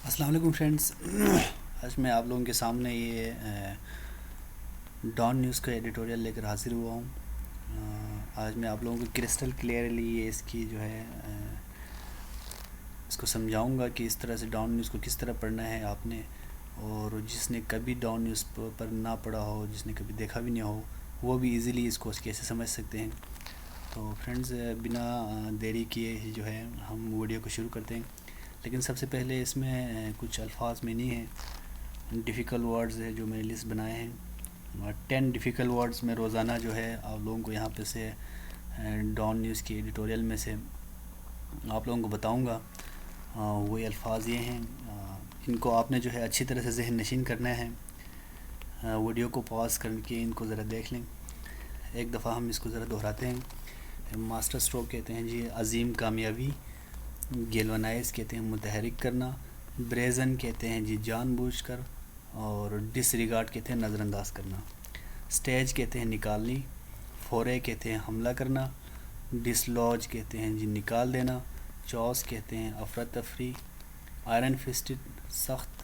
السلام علیکم فرینڈس. آج میں آپ لوگوں کے سامنے یہ ڈان نیوز کا ایڈیٹوریل لے کر حاضر ہوا ہوں. آج میں آپ لوگوں کو کرسٹل کلیئرلی یہ اس کی جو ہے اس کو سمجھاؤں گا کہ اس طرح سے ڈان نیوز کو کس طرح پڑھنا ہے آپ نے. اور جس نے کبھی ڈان نیوز پر نہ پڑھا ہو، جس نے کبھی دیکھا بھی نہیں ہو، وہ بھی ایزیلی اس کو کیسے سمجھ سکتے ہیں. تو فرینڈز، بنا دیری کیے ہی جو ہے ہم ویڈیو کو شروع کرتے ہیں. لیکن سب سے پہلے اس میں کچھ الفاظ میں نہیں ہیں، ڈیفیکلٹ ورڈز ہے جو میں نے لسٹ بنائے ہیں. 10 ڈیفیکلٹ ورڈز میں روزانہ جو ہے آپ لوگوں کو یہاں پہ سے ڈان نیوز کی ایڈیٹوریل میں سے آپ لوگوں کو بتاؤں گا. وہی الفاظ یہ ہیں، ان کو آپ نے جو ہے اچھی طرح سے ذہن نشین کرنا ہے. ویڈیو کو پاز کر کے ان کو ذرا دیکھ لیں. ایک دفعہ ہم اس کو ذرا دہراتے ہیں. ماسٹر اسٹروک کہتے ہیں جی عظیم کامیابی. گیلونائز کہتے ہیں متحرک کرنا. بریزن کہتے ہیں جی جان بوجھ کر. اور ڈس ریگارڈ کہتے ہیں نظر انداز کرنا. سٹیج کہتے ہیں نکالنی. فورے کہتے ہیں حملہ کرنا. ڈسلوج کہتے ہیں جی نکال دینا. چوس کہتے ہیں افراتفری. آئرن فسٹڈ سخت.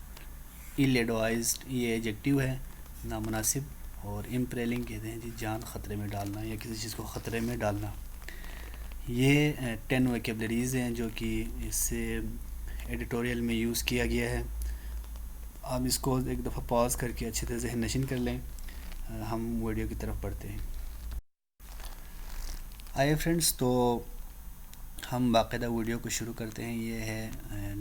ایل ایڈوائزڈ یہ ایجیکٹیو ہے نامناسب. اور امپریلنگ کہتے ہیں جی جان خطرے میں ڈالنا یا کسی چیز کو خطرے میں ڈالنا. یہ 10 ویکیبلریز ہیں جو کہ اس سے ایڈیٹوریل میں یوز کیا گیا ہے. آپ اس کو ایک دفعہ پاز کر کے اچھی طرح ذہن نشین کر لیں. ہم ویڈیو کی طرف بڑھتے ہیں. آئے فرینڈز، تو ہم باقاعدہ ویڈیو کو شروع کرتے ہیں. یہ ہے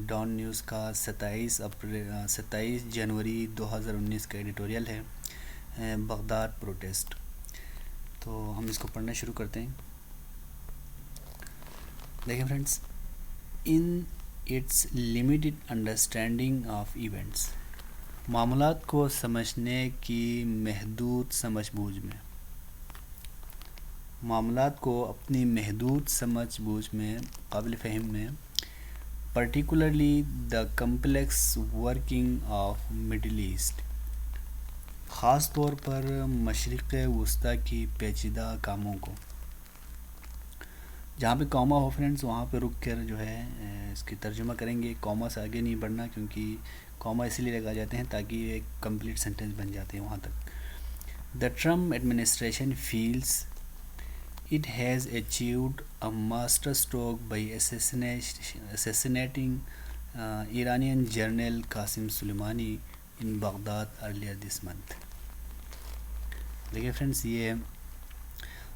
ڈان نیوز کا 27 جنوری 2019 کا ایڈیٹوریل ہے، بغداد پروٹیسٹ. تو ہم اس کو پڑھنا شروع کرتے ہیں. دیکھیں friends, in its limited understanding of events, معاملات کو سمجھنے کی محدود سمجھ بوجھ میں، معاملات کو اپنی محدود سمجھ بوجھ میں، قابل فہم میں، particularly the complex working of Middle East, خاص طور پر مشرق وسطیٰ کی پیچیدہ کاموں کو. جہاں پہ کوما ہو فرینڈز وہاں پہ رک کر جو ہے اس کی ترجمہ کریں گے. کوما سے آگے نہیں بڑھنا، کیونکہ کوما اسی لیے لگا جاتے ہیں تاکہ یہ ایک کمپلیٹ سینٹنس بن جاتے ہیں وہاں تک. The Trump administration feels it has achieved a master stroke by assassinating Iranian general Qassem Soleimani in Baghdad earlier this month. دیکھیں فرینڈز، یہ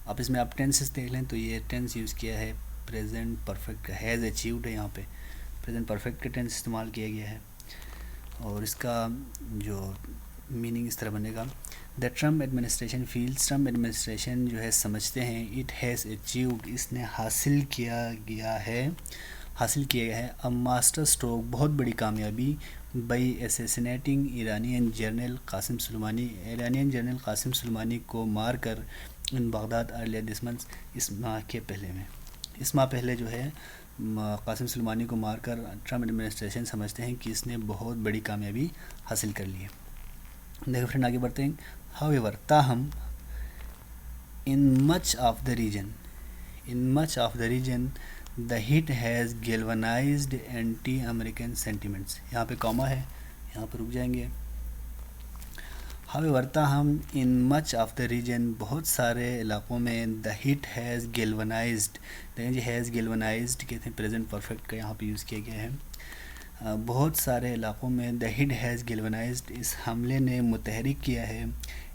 اب اس میں آپ ٹینسز دیکھ لیں تو یہ ٹینس یوز کیا ہے پریزنٹ پرفیکٹ کا. ہیز اچیوڈ ہے، یہاں پہ پریزنٹ پرفیکٹ کا ٹینس استعمال کیا گیا ہے. اور اس کا جو میننگ اس طرح بنے گا، the Trump administration feels, Trump administration جو ہے سمجھتے ہیں، اٹ ہیز اچیوڈ اس نے حاصل کیا گیا ہے اے ماسٹر اسٹروک بہت بڑی کامیابی، by assassinating Iranian general Qassem Soleimani, Iranian general Qassem Soleimani کو مار کر in Baghdad earlier this month, اس ماہ کے پہلے میں، اس ماہ پہلے جو ہے قاسم سلیمانی کو مار کر ٹرمپ ایڈمنسٹریشن سمجھتے ہیں کہ اس نے بہت بڑی کامیابی حاصل کر لی ہے. دیکھو فرینڈ آگے بڑھتے ہیں. however تاہم in much of the region the hit has galvanized anti-American sentiments. یہاں پہ کوما ہے، یہاں پہ رک جائیں گے. however تاہم in much of the region بہت سارے علاقوں میں the hit has galvanized، دیکھیں جی has galvanized کہتے ہیں پریزنٹ پرفیکٹ کا یہاں پہ یوز کیا گیا ہے. بہت سارے علاقوں میں the hit has galvanized اس حملے نے متحرک کیا ہے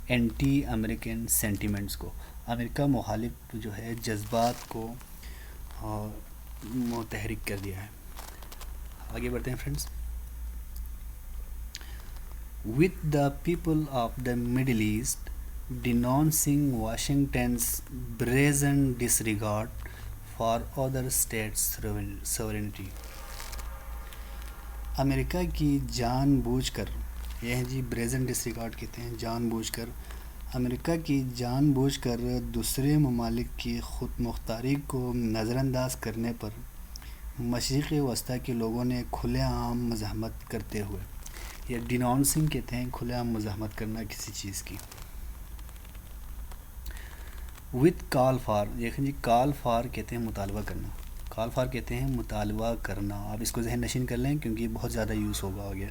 اینٹی امریکن سینٹیمنٹس کو، امریکہ مخالف جو ہے جذبات کو متحرک کر دیا ہے. آگے بڑھتے ہیں friends. with the people of the Middle East denouncing Washington's brazen disregard for other states' sovereignty. امریکہ کی جان بوجھ کر، یہ ہیں جی بریزن ڈسریگارڈ کہتے ہیں جان بوجھ کر، امریکہ کی جان بوجھ کر دوسرے ممالک کی خود مختاری کو نظر انداز کرنے پر مشرق وسطیٰ کے لوگوں نے کھلے عام مزاحمت کرتے ہوئے، یہ ڈیناؤنسنگ کہتے ہیں کھلے عام مزاحمت کرنا کسی چیز کی. وتھ کال فار، دیکھیں جی کال فار کہتے ہیں مطالبہ کرنا، کال فار کہتے ہیں مطالبہ کرنا. آپ اس کو ذہن نشین کر لیں کیونکہ یہ بہت زیادہ یوز ہوگا آگے.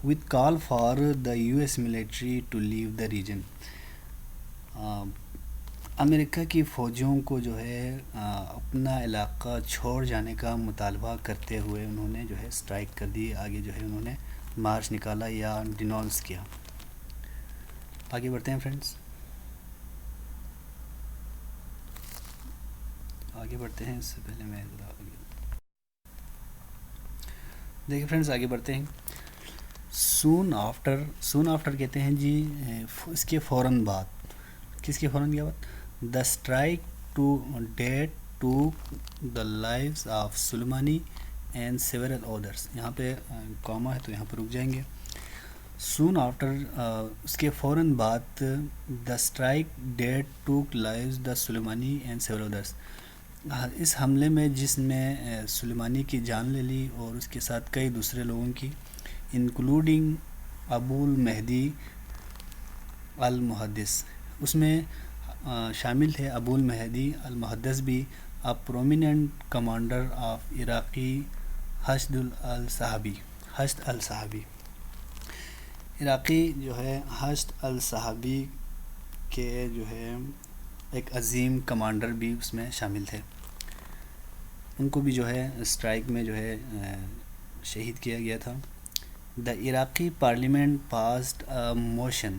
With call for the U S military to leave the region. امریکہ کی فوجوں کو جو ہے اپنا علاقہ چھوڑ جانے کا مطالبہ کرتے ہوئے انہوں نے جو ہے اسٹرائک کر دی. آگے جو ہے انہوں نے مارچ نکالا یا ڈینونس کیا. آگے بڑھتے ہیں فرینڈس. آگے بڑھتے ہیں. اس سے پہلے میں دیکھیں فرینڈس آگے بڑھتے ہیں. سون آفٹر کہتے ہیں جی اس کے فوراً بعد. کس کے فوراً بعد؟ The strike to date to the lives of Soleimani and several others. یہاں پہ کاما ہے تو یہاں پہ رک جائیں گے. سون آفٹر اس کے فوراً بعد the strike date to lives the Soleimani and several others. اس حملے میں جس میں سلیمانی کی جان لے لی اور اس کے ساتھ کئی دوسرے لوگوں کی انکلوڈنگ ابو المہدی المحدث. اس میں شامل تھے ابو المہدی المحدث بھی. ا پرومیننٹ کمانڈر آف عراقی حشد الصحابی. عراقی جو ہے حشد الصحابی کے جو ہے ایک عظیم کمانڈر بھی اس میں شامل تھے. ان کو بھی جو ہے اسٹرائک میں جو ہے شہید کیا گیا تھا. The Iraqi parliament passed a motion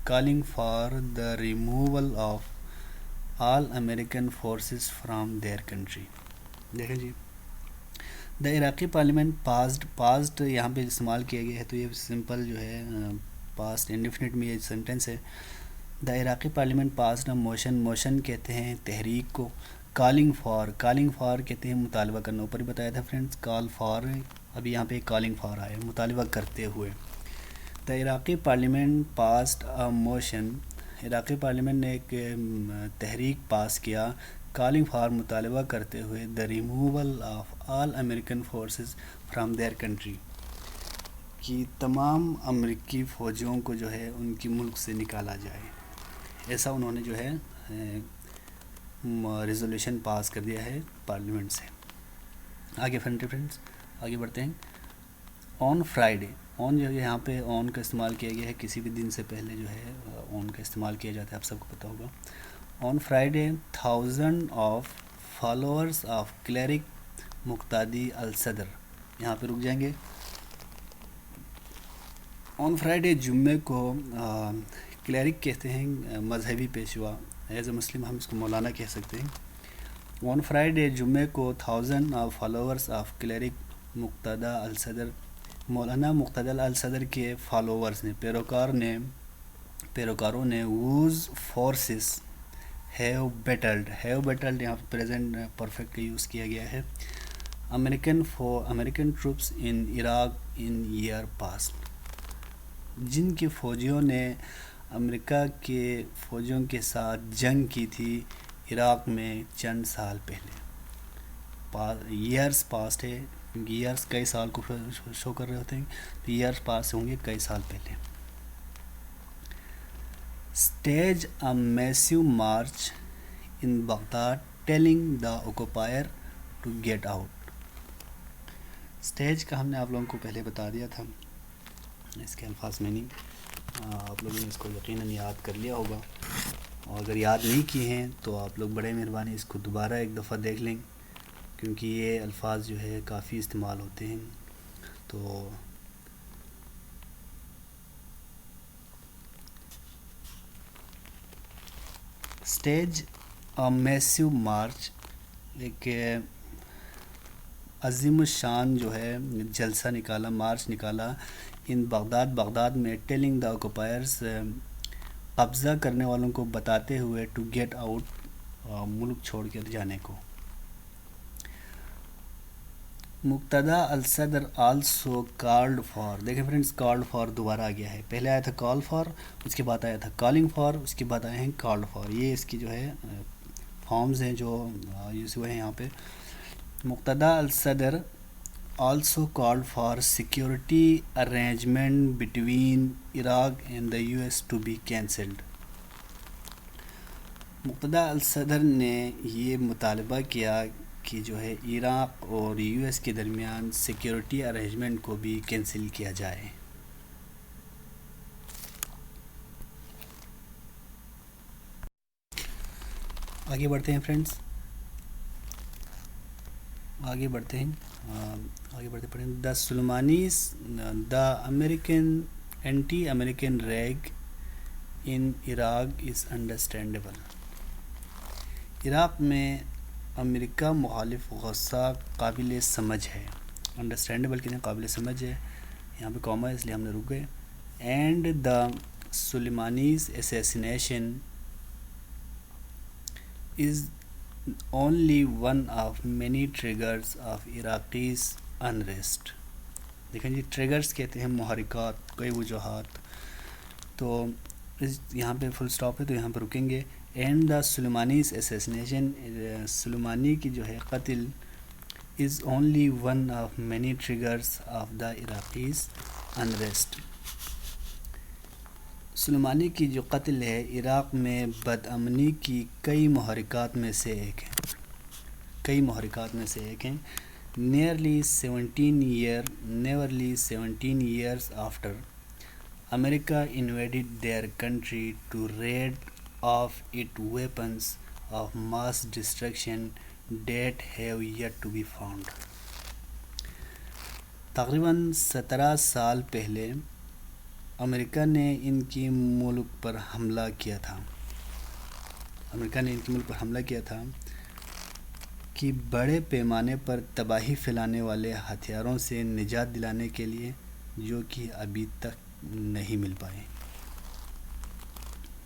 calling for the removal of all American forces from their country. دیکھیں جی دا عراقی پارلیمنٹ پاسڈ یہاں پہ استعمال کیا گیا ہے تو یہ سمپل جو ہے پاسٹ انڈیفینٹ میں یہ سینٹینس ہے. دا Iraqi parliament passed a motion کہتے ہیں تحریک کو. کالنگ فار کہتے ہیں مطالبہ کرنا. اوپر ہی بتایا تھا فرینڈس کال فار. ابھی یہاں پہ کالنگ فار آئے مطالبہ کرتے ہوئے. دا Iraqi parliament passed a motion. عراقی پارلیمنٹ نے ایک تحریک پاس کیا کالنگ فار مطالبہ کرتے ہوئے the removal of all American forces from their country کہ تمام امریکی فوجیوں کو جو ہے ان کی ملک سے نکالا جائے. ایسا انہوں نے جو ہے ریزولوشن پاس کر دیا ہے پارلیمنٹ سے. آگے فرینڈس آگے بڑھتے ہیں. On Friday. آن جو ہے یہاں پہ آن کا استعمال کیا گیا ہے. کسی بھی دن سے پہلے جو ہے آن کا استعمال کیا جاتا ہے آپ سب کو پتہ ہوگا. On Friday 1000 of followers of clerk مقتدی الصدر. یہاں پہ رک جائیں گے. آن فرائیڈے جمعے کو کلیرک کہتے ہیں مذہبی پیشوا. ایز اے مسلم ہم اس کو مولانا کہہ سکتے ہیں. آن فرائیڈے جمعے کو 1000 آف فالوورز آف کلیرک مقتدی الصدر. مولانا مقتدی الصدر کے فالوورز نے پیروکاروں نے ووز فورسز ہیو بیٹلڈ یہاں پہ پریزنٹ پرفیکٹ کا یوز کیا گیا ہے. American troops in Iraq in year past. جن کے فوجیوں نے امریکہ کے فوجیوں کے ساتھ جنگ کی تھی عراق میں چند سال پہلے. ایئرس پاسٹ ہے کیونکہ ایئرس کئی سال کو شو کر رہے ہوتے ہیں تو ایئرس پاس ہوں گے کئی سال پہلے. Stage a massive march in Baghdad telling the occupier to get out. Stage کا ہم نے آپ لوگوں کو پہلے بتا دیا تھا. اس کے الفاظ میں نہیں آپ لوگوں نے اس کو یقیناً یاد کر لیا ہوگا اور اگر یاد نہیں کیے ہیں تو آپ لوگ بڑے مہربانی اس کو دوبارہ ایک دفعہ دیکھ لیں کیونکہ یہ الفاظ جو ہے کافی استعمال ہوتے ہیں. تو اسٹیج میسیو مارچ ایک عظیم الشان جو ہے جلسہ نکالا مارچ نکالا ان بغداد میں ٹیلنگ دا آکوپائرز قبضہ کرنے والوں کو بتاتے ہوئے ٹو گیٹ آؤٹ ملک چھوڑ کر جانے کو. مقتدی الصدر آلسو کالڈ فار. دیکھیں فرینڈس کالڈ فار دوبارہ آ گیا ہے. پہلے آیا تھا کال فار اس کے بعد آیا تھا کالنگ فار اس کے بعد آئے ہیں کالڈ فار. یہ اس کی جو ہے فارمز ہیں جو یوز ہوئے ہیں یہاں پہ. مقتدی الصدر also called for security arrangement between Iraq and the US to be cancelled. مقتدی الصدر نے یہ مطالبہ کیا کہ جو ہے عراق اور یو ایس کے درمیان سیکیورٹی ارینجمنٹ کو بھی کینسل کیا جائے۔ آگے بڑھتے ہیں فرینڈس، آگے بڑھتے پڑھیں۔ The Soleimani's the American anti American rage in Iraq is understandable. عراق میں امریکہ مخالف غصہ قابل سمجھ ہے۔ انڈرسٹینڈیبل کہتے ہیں قابل سمجھ ہے، یہاں پہ کاما ہے اس لیے ہم نے رک گئے۔ And the Soleimani's assassination is only one of many triggers of Iraqis unrest۔ دیکھیں جی، ٹریگرز کہتے ہیں محرکات، کئی وجوہات، تو یہاں پہ فل سٹاپ ہے تو یہاں پہ رکیں گے۔ اینڈ دا سلیمانیز اسیسینیشن، سلیمانی کی جو ہے قتل، is only one of many triggers of the Iraqis unrest. Soleimani کی جو قتل ہے عراق میں بدامنی کی کئی محرکات میں سے ایک ہیں۔ Nearly 17 years after America invaded their country to raid off its weapons of mass destruction that have yet to be found۔ تقریباً 17 سال پہلے امریکہ نے ان کی ملک پر حملہ کیا تھا کہ بڑے پیمانے پر تباہی پھیلانے والے ہتھیاروں سے نجات دلانے کے لیے، جو کہ ابھی تک نہیں مل پائے۔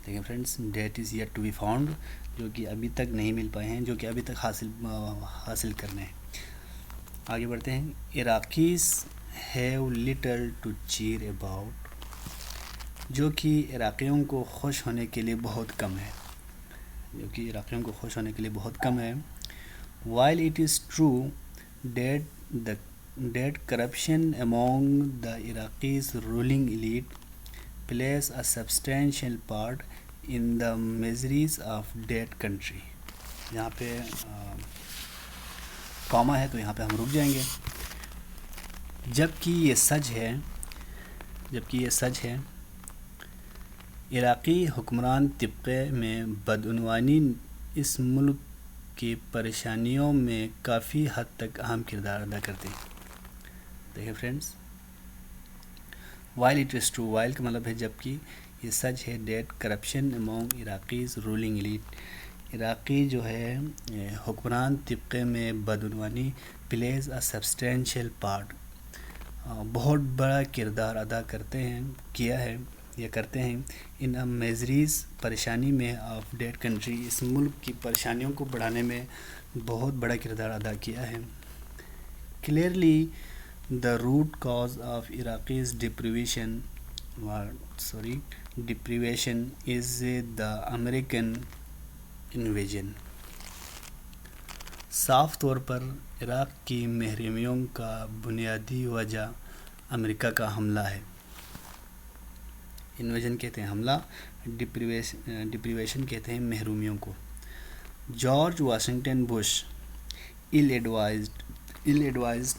دیکھیں friends, that is yet to be found, جو کہ ابھی تک نہیں مل پائے ہیں، جو کہ ابھی تک حاصل کرنے ہیں۔ آگے بڑھتے ہیں۔ Iraqis have little to cheer about, جو کہ عراقیوں کو خوش ہونے کے لیے بہت کم ہے۔ While it is true that corruption among the Iraqis ruling elite plays a substantial part in the miseries of that country۔ یہاں پہ کاما ہے تو یہاں پہ ہم رک جائیں گے۔ جبکہ یہ سچ ہے، عراقی حکمران طبقے میں بدعنوانی اس ملک کی پریشانیوں میں کافی حد تک اہم کردار ادا کرتے ہیں۔ دیکھیں friends, while it is true, while کا مطلب ہے جبکہ یہ سچ ہے، that corruption among Iraqis ruling elite, عراقی جو ہے حکمران طبقے میں بدعنوانی پلیز اے سبسٹینشیل پارٹ، بہت بڑا کردار ادا کرتے ہیں ان میزریز، پریشانی میں، آف ڈیٹ کنٹری، اس ملک کی پریشانیوں کو بڑھانے میں بہت بڑا کردار ادا کیا ہے۔ Clearly the root cause of Iraqis deprivation is the American invasion. صاف طور پر عراق کی محرومیوں کا بنیادی وجہ امریکہ کا حملہ ہے۔ انویژن کہتے ہیں حملہ، ڈپریویشن کہتے ہیں محرومیوں کو۔ George Washington Bush L advised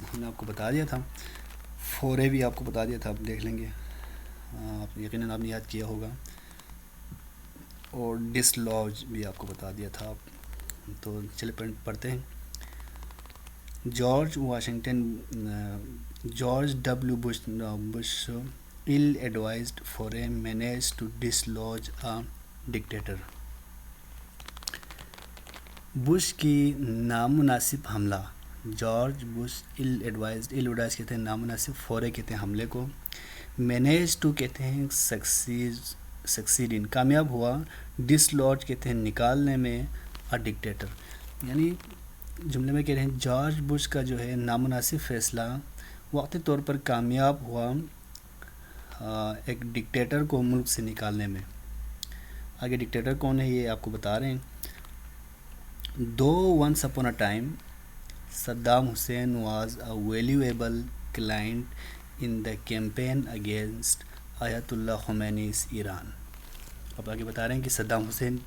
ہم نے آپ کو بتا دیا تھا، فورے بھی آپ کو بتا دیا تھا، آپ دیکھ لیں گے، آپ یقیناً آپ نے یاد کیا ہوگا، اور ڈسلوج بھی آپ کو بتا دیا تھا۔ تو چلے پڑھتے ہیں۔ George W Bush ill-advised foray managed to dislodge a dictator۔ Bush کی نامناسب حملہ، جارج بش ill-advised کہتے ہیں نامناسب، فورے کہتے ہیں حملے کو، managed to کہتے ہیں succeed in کامیاب ہوا، dislodge کہتے ہیں نکالنے میں، a dictator، یعنی جملے میں کہہ رہے ہیں جارج بش کا جو ہے نامناسب فیصلہ وقتی طور پر کامیاب ہوا ایک ڈکٹیٹر کو ملک سے نکالنے میں۔ آگے ڈکٹیٹر کون ہے یہ آپ کو بتا رہے ہیں۔ once upon a time Saddam Hussein was a valuable client in the campaign against Ayatollah Khomeini's Iran۔ اب آگے بتا رہے ہیں کہ صدام حسین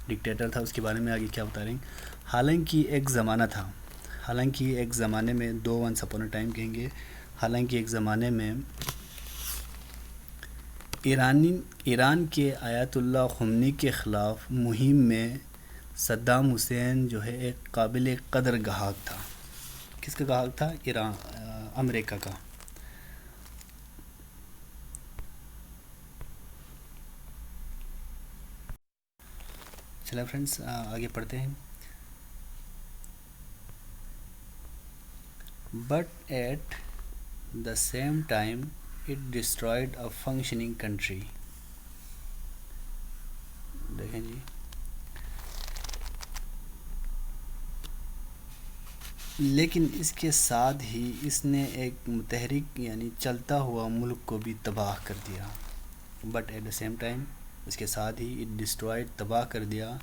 ڈکٹیٹر تھا، اس کے بارے میں آگے کیا بتا رہے ہیں۔ حالانکہ ایک زمانہ تھا، حالانکہ ایک زمانے میں دو ونس اپون اے ٹائم کہیں گے، حالانکہ ایک زمانے میں ایران کے آیت اللہ خمینی کے خلاف مہم میں صدام حسین جو ہے ایک قابل قدر گاہک تھا۔ کس کا گاہک تھا؟ امریکہ کا۔ چلیں فرینڈس آگے پڑھتے ہیں۔ But at the same time it destroyed a functioning country. دیکھیں جی، لیکن اس کے ساتھ ہی اس نے ایک متحرک یعنی چلتا ہوا ملک کو بھی تباہ کر دیا۔ But at the same time, اس کے ساتھ ہی اٹ ڈسٹرائڈ، تباہ کر دیا،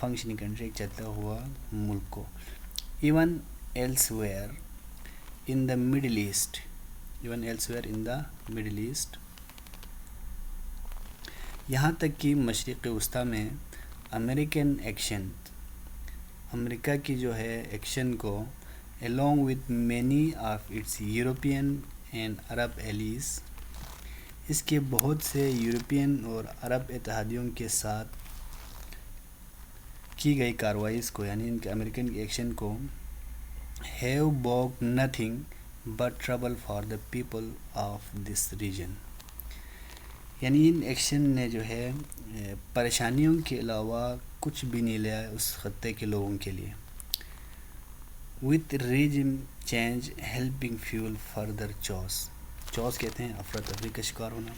فنکشننگ کنٹری، ایک چلتا ہوا ملک کو۔ Even elsewhere in the Middle East, even elsewhere in the Middle East, یہاں تک کہ مشرق وسطیٰ میں امریکن ایکشن، امریکہ کی جو ہے ایکشن کو along with many of its European and Arab allies، اس کے بہت سے یورپین اور عرب اتحادیوں کے ساتھ کی گئی کارروائیز کو، یعنی ان کے امریکن ایکشن کو have brought nothing but trouble for the people of this region، یعنی ان ایکشن نے جو ہے پریشانیوں کے علاوہ کچھ بھی نہیں لیا اس خطے کے لوگوں کے لیے۔ with regime change helping fuel further chaos، chaos کہتے ہیں افراتفری کا شکار ہونا۔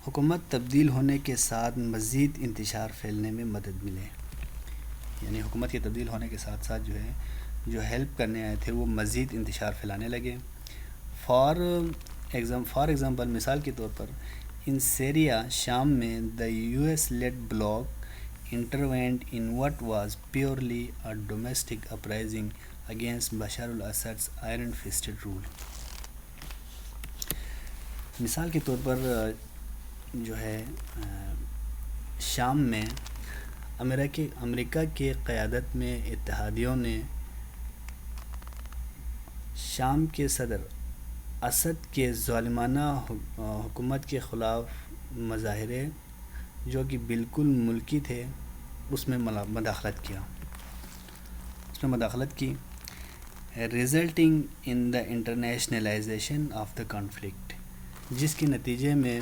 حکومت تبدیل ہونے کے ساتھ مزید انتشار پھیلنے میں مدد ملے، یعنی حکومت کے تبدیل ہونے کے ساتھ ساتھ جو ہے جو ہیلپ کرنے آئے تھے وہ مزید انتشار پھیلانے لگے۔ فار ایگزامپل، مثال کے طور پر ان سیریا، شام میں the U S led bloc intervened in what was purely a domestic uprising against Bashar al-Assad's iron-fisted rule۔ مثال کے طور پر جو ہے شام میں امریکہ کے قیادت میں اتحادیوں نے شام کے صدر اسد کے ظالمانہ حکومت کے خلاف مظاہرے جو کہ بالکل ملکی تھے اس میں مداخلت کی، resulting in the internationalization of the conflict, جس کے نتیجے میں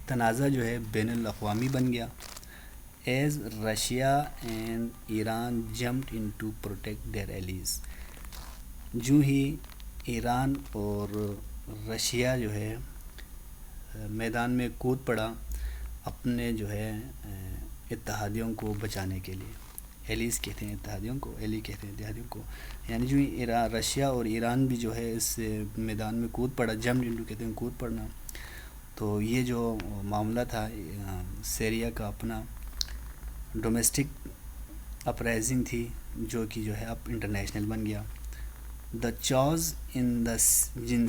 تنازع جو ہے بین الاقوامی بن گیا۔ As Russia and Iran jumped in to protect their allies, جو ہی ایران اور رشیا جو ہے میدان میں کود پڑا اپنے جو ہے اتحادیوں کو بچانے کے لیے۔ ایلیز کہتے ہیں اتحادیوں کو، ایلی کہتے ہیں اتحادیوں کو، یعنی جو رشیا اور ایران بھی جو ہے اس میدان میں کود پڑا، جمپ انٹو کہتے ہیں کود پڑنا۔ تو یہ جو معاملہ تھا سیریا کا اپنا ڈومیسٹک اپرائزنگ تھی جو کہ جو ہے اب انٹرنیشنل بن گیا۔ The chaos in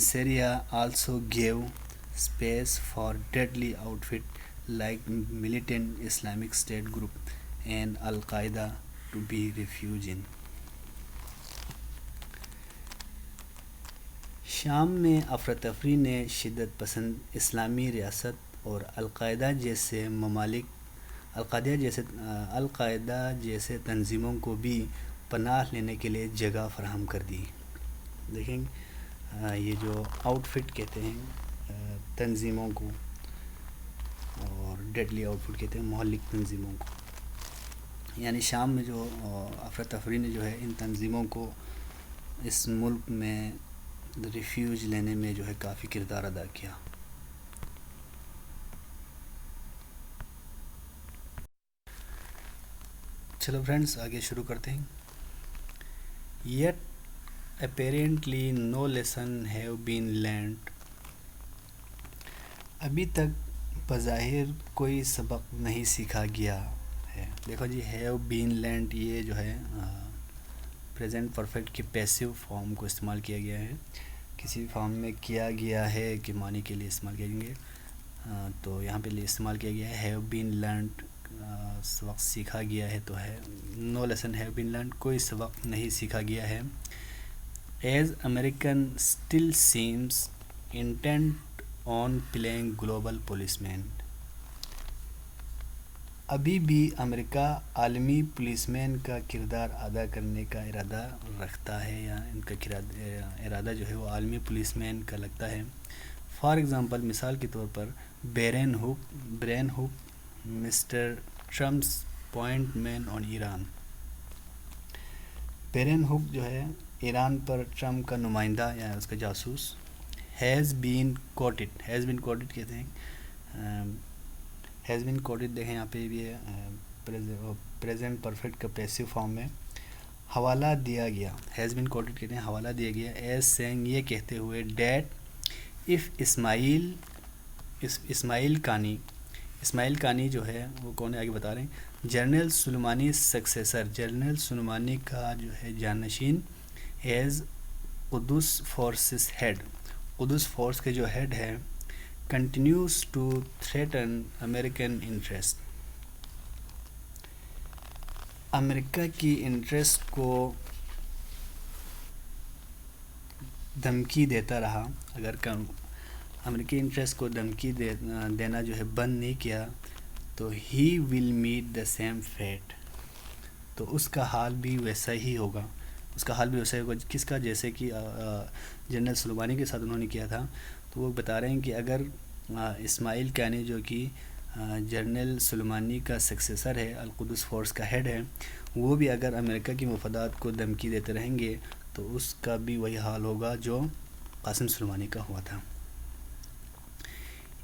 Syria also gave space for deadly outfit like militant Islamic State group and Al-Qaeda to be refuge in۔ شام میں افراتفری نے شدت پسند اسلامی ریاست اور القاعدہ جیسے تنظیموں کو بھی پناہ لینے کے لیے جگہ فراہم کر دی۔ دیکھیں یہ جو آؤٹ فٹ کہتے ہیں تنظیموں کو، اور ڈیڈلی آؤٹ فٹ کہتے ہیں مہلک تنظیموں کو، یعنی شام میں جو افراتفری نے جو ہے ان تنظیموں کو اس ملک میں ریفیوج لینے میں جو ہے کافی کردار ادا کیا۔ چلو فرینڈز آگے شروع کرتے ہیں۔ Yet apparently no lesson have been learned، ابھی تک بظاہر کوئی سبق نہیں سیکھا گیا ہے۔ دیکھو جی have been learned یہ جو ہے پریزنٹ پرفیکٹ کی پیسیو فارم کو استعمال کیا گیا ہے، کسی فارم میں کیا گیا ہے کہ معنی کے لیے استعمال کیا گیا، تو یہاں پہ استعمال کیا گیا ہے have been learned سبق سیکھا گیا ہے تو ہے no lesson have been learned, کوئی سبق نہیں سیکھا گیا ہے. As American still seems intent on playing global policeman, ابھی بھی امریکہ عالمی پولیس مین کا کردار ادا کرنے کا ارادہ رکھتا ہے، یا ان کا ارادہ جو ہے وہ عالمی پولیس مین کا لگتا ہے. فار ایگزامپل، مثال کے طور پر برین ہوک مسٹر ٹرمپس پوائنٹ مین آن ایران. برین ہوک جو ہے ایران پر ٹرمپ کا نمائندہ یا اس کا جاسوس. ہیز بین کوٹڈ کہتے ہیں، ہیز بین کوٹڈ دیکھیں یہاں پہ بھی ہے پریزنٹ پرفیکٹ کا پیسو فارم میں. حوالہ دیا گیا، ہیز بین کوٹڈ کہتے ہیں حوالہ دیا گیا. ایز سینگ یہ کہتے ہوئے ڈیٹ اف اسماعیل قانی جو ہے وہ کون ہے آگے بتا رہے ہیں. جنرل سلیمانی سکسیسر، جنرل سلیمانی کا جو ہے جانشین. ایز قدس فورسز ہیڈ، قدس فورس کے جو ہیڈ ہے. Continues to threaten American interest, امریکہ کی انٹرسٹ کو دھمکی دیتا رہا. اگر امریکی انٹرسٹ کو دھمکی دینا جو ہے بند نہیں کیا تو he will meet the same fate, تو اس کا حال بھی ویسا ہی ہوگا. کس کا؟ جیسے کہ جنرل سلیمانی کے ساتھ انہوں نے کیا تھا. تو وہ بتا رہے ہیں کہ اگر اسماعیل قانی جو کہ جنرل سلیمانی کا سکسیسر ہے، القدس فورس کا ہیڈ ہے، وہ بھی اگر امریکہ کی مفادات کو دھمکی دیتے رہیں گے تو اس کا بھی وہی حال ہوگا جو قاسم سلیمانی کا ہوا تھا.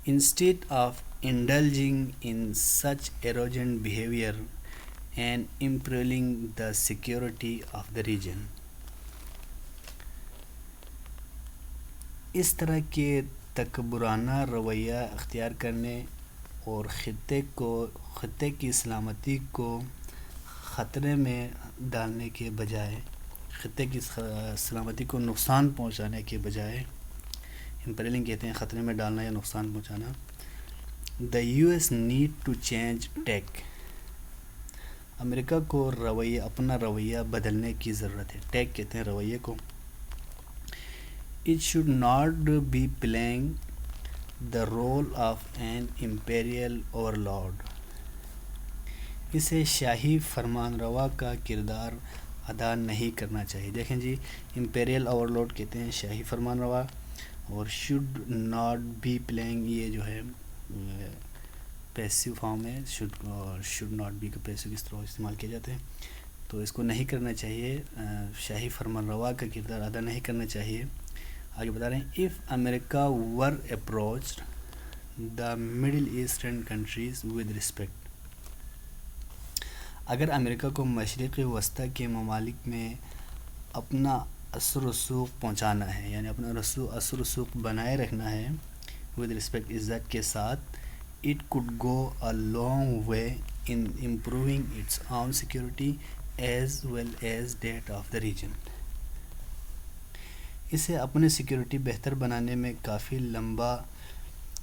Instead of indulging in such arrogant behavior and imperiling the security of the region، اس طرح کے تکبرانہ رویہ اختیار کرنے اور خطے کی سلامتی کو خطرے میں ڈالنے کے بجائے، خطے کی سلامتی کو نقصان پہنچانے کے بجائے، امپیرلنگ کہتے ہیں خطرے میں ڈالنا یا نقصان پہنچانا. دا US نیڈ ٹو چینج ٹیک، امریکہ کو اپنا رویہ بدلنے کی ضرورت ہے. ٹیک کہتے ہیں رویے کو. It should not be playing the role of an imperial overlord، اسے شاہی فرمان روا کا کردار ادا نہیں کرنا چاہیے. دیکھیں جی، امپیریل اوورلوڈ کہتے ہیں شاہی فرمان روا، اور should not be playing یہ جو ہے پیسو فارم ہے. should not be کا پیسو کس طرح استعمال کیے جاتے ہیں، تو اس کو نہیں کرنا چاہیے، شاہی فرمان روا کا کردار ادا نہیں کرنا چاہیے. آگے بتا رہے ہیں if America were approached the Middle Eastern countries with respect، اگر امریکہ کو مشرق وسطی کے ممالک میں اپنا اثر و رسوخ پہنچانا ہے، یعنی اپنا اثر و رسوخ بنائے رکھنا ہے with respect عزت کے ساتھ، it could go a long way in improving its own security as well as that of the region، اسے اپنی سیکیورٹی بہتر بنانے میں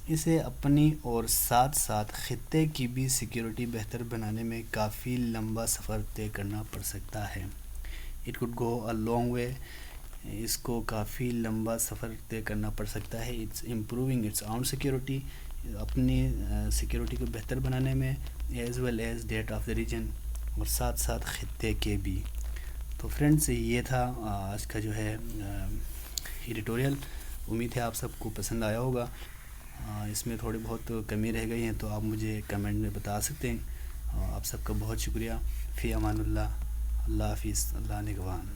اسے اپنی اور ساتھ ساتھ خطے کی بھی سیکیورٹی بہتر بنانے میں کافی لمبا سفر طے کرنا پڑ سکتا ہے. It could go a long way، اس کو کافی لمبا سفر طے کرنا پڑ سکتا ہے. It's improving its own security، اپنی سیکیورٹی کو بہتر بنانے میں، as well as that of the region، اور ساتھ ساتھ خطے کے بھی. تو فرینڈز یہ تھا آج کا جو ہے ایڈیٹوریل. امید ہے آپ سب کو پسند آیا ہوگا. اس میں تھوڑی بہت کمی رہ گئی ہیں تو آپ مجھے کمنٹ میں بتا سکتے ہیں. آپ سب کا بہت شکریہ. فی امان اللہ، اللہ حافظ، اللہ نگہبان.